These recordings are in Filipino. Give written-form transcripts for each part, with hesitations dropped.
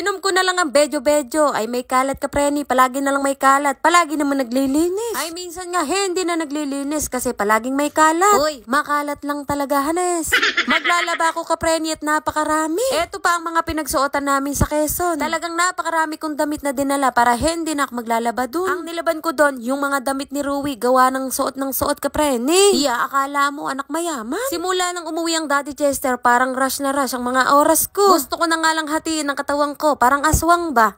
Sinom ko na lang ang bedyo-bedyo. Ay may kalat ka, preni. Palagi na lang may kalat. Palagi naman naglilinis. Ay minsan nga, hindi na naglilinis kasi palaging may kalat. Uy, makalat lang talaga, Hanes. Maglalaba ako ka, preni, at napakarami. Eto pa ang mga pinagsuotan namin sa Quezon. Talagang napakarami kong damit na dinala para hindi na ako maglalaba dun. Ang nilaban ko dun, yung mga damit ni Rui, gawa ng suot ka, preni. Iya, akala mo anak mayaman. Simula nang umuwi ang Daddy Chester, parang rush na rush ang mga oras ko. Gusto ko na nga lang hatiin ang katawang ko, parang aswang ba?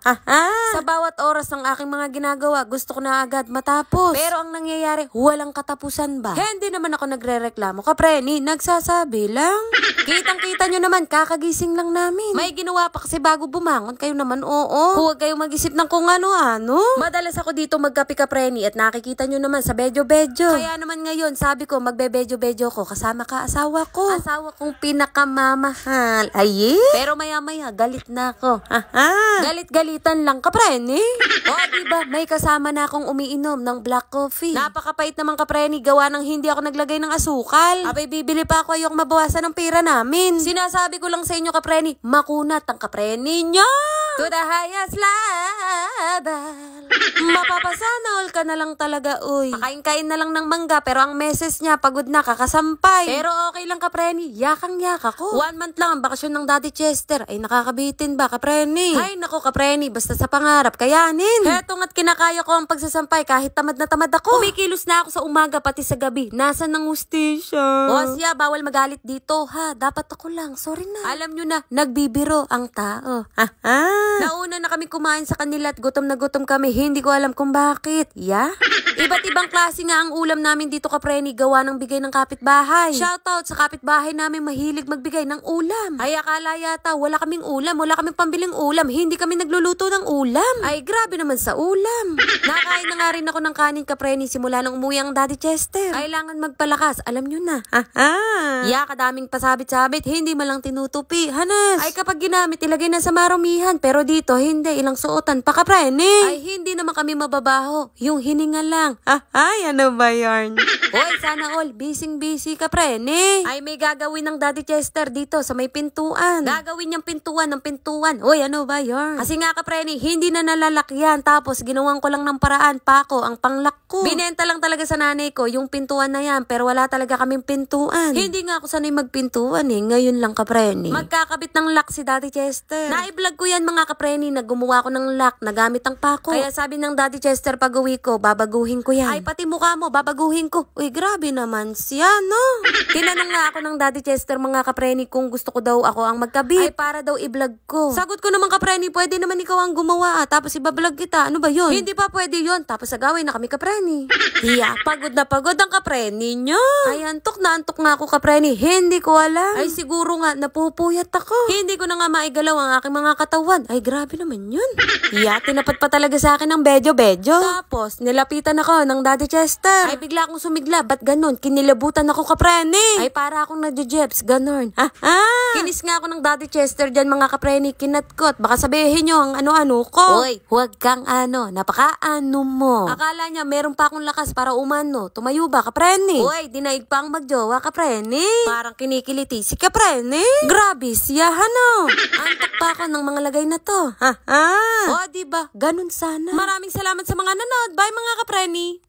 Sa bawat oras ng aking mga ginagawa, gusto ko na agad matapos. Pero ang nangyayari, walang katapusan ba? Hindi naman ako nagre-reklamo ka, preni, nagsasabi lang. Kitang-kita nyo naman, kakagising lang namin. May ginawa pa kasi bago bumangon, kayo naman oo. Huwag kayong mag-isip ng kung ano-ano. Madalas ako dito magkape ka, preni, at nakikita nyo naman sa bedyo-bedyo. Kaya naman ngayon, sabi ko, magbe-bedyo-bedyo ko, kasama ka asawa ko. Asawa kong pinakamamahal. Ay, pero maya-maya, galit na ako. Galit-galitan lang ka, preni. O, diba, may kasama na akong umiinom ng black coffee. Napakapait naman ka, preni, gawa ng hindi ako naglagay ng asukal. Abay, bibili pa ako ayok mabawasan ng pera namin. Sinasabi ko lang sa inyo, kapreni, makunat ang kapreni nyo. To the highest level. Mapapasana all ka na lang talaga, uy. Pakain-kain na lang ng mangga, pero ang meses niya, pagod na, kakasampay. Pero okay lang, kapreni, yakang-yaka ko. 1 month lang ang bakasyon ng Daddy Chester. Ay, nakakabitin ba, kapreni? Ay, nako, kapreni, basta sa pangarap, kayanin. Hetong at kinakaya ko ang pagsasampay kahit tamad na tamad ako. Kumikilos na ako sa umaga, pati sa gabi. Nasaan ng hustisya? O siya, bawal magalit dito, ha? Dapat ako lang, sorry na. Alam nyo na, nagbibiro ang tao. Nauna na kami kumain sa kanila at gutom na gutom kami. Hindi ko alam kung bakit. Iba't ibang klase nga ang ulam namin dito, kapreni, gawa ng bigay ng kapitbahay. Shoutout sa kapitbahay namin, mahilig magbigay ng ulam. Ay, akala yata wala kaming ulam, wala kaming pambiling ulam, hindi kami nagluluto ng ulam. Ay, grabe naman sa ulam. Nakain na nga rin ako ng kanin, kapreni, simula nang umuwi ang Daddy Chester. Kailangan magpalakas, alam nyo na. Kadaming pasabit-sabit, hindi malang tinutupi. Hanes, ay kapag ginamit, ilagay na sa marumihan, pero dito, hindi, ilang suotan pa, kapreni. Ay, hindi naman kami mababaho, yung hininga lang. Ay, ano ba yarn? Hoy, sana all, busy ka, preni. Ay, may gagawin ng Daddy Chester dito sa may pintuan. Gagawin niyang pintuan ng pintuan. Hoy, ano ba yarn? Kasi nga, kapreni, hindi na nalalakyan. Tapos, ginawan ko lang ng paraan pa ako, ang panglak ko. Binenta lang talaga sa nanay ko yung pintuan na yan, pero wala talaga kaming pintuan. Hindi nga ako sanay magpintuan eh. Ngayon lang, kapreni. Magkakabit ng lock si Daddy Chester. Na-vlog ko yan, mga kapreni, na gumawa ko ng lock na gamit ang pako. Kaya sabi ng Daddy Chester pag uwi ko, babaguhin ko yan. Ay, pati mukha mo, babaguhin ko. Uy, grabe naman siya, no? Tinanong nga ako ng Daddy Chester, mga kapreni, kung gusto ko daw ako ang magkabit. Ay, para daw i-vlog ko. Sagot ko naman, kapreni, pwede naman ikaw ang gumawa, tapos ibablog kita. Ano ba yun? Hindi pa pwede yun. Tapos agawin na kami, kapreni. Pagod na pagod ang kapreni nyo. Ay, antok na ako, kapreni. Hindi ko alam. Ay, siguro nga, napupuyat ako. Hindi ko na nga maigalaw ang aking mga katawan. Ay, grabe naman yun. Tinapat pa talaga sa akin ng bedyo-bedyo. Tapos, nilapitan ako ng Daddy Chester. Ay, bigla akong sumigla. Ba't ganun? Kinilabutan ako, kapreni. Ay, para akong nadyo-jeps. Ganun. Kinis nga ako ng Daddy Chester dyan, mga kapreni. Kinatkot. Baka sabihin nyo ang ano-ano ko. Uy, huwag kang napaka-ano mo. Akala niya, meron pa akong lakas para umano. Tumayo ba, kapreni? Uy, dinaig pa ang magjowa, kapreni. Parang kinikiliti si kapreni. Grabe siya, Antok pa ako ng mga lagay na to. O, diba? Ganun sana. Maraming salamat sa mga nanood. Bye, mga kapreni.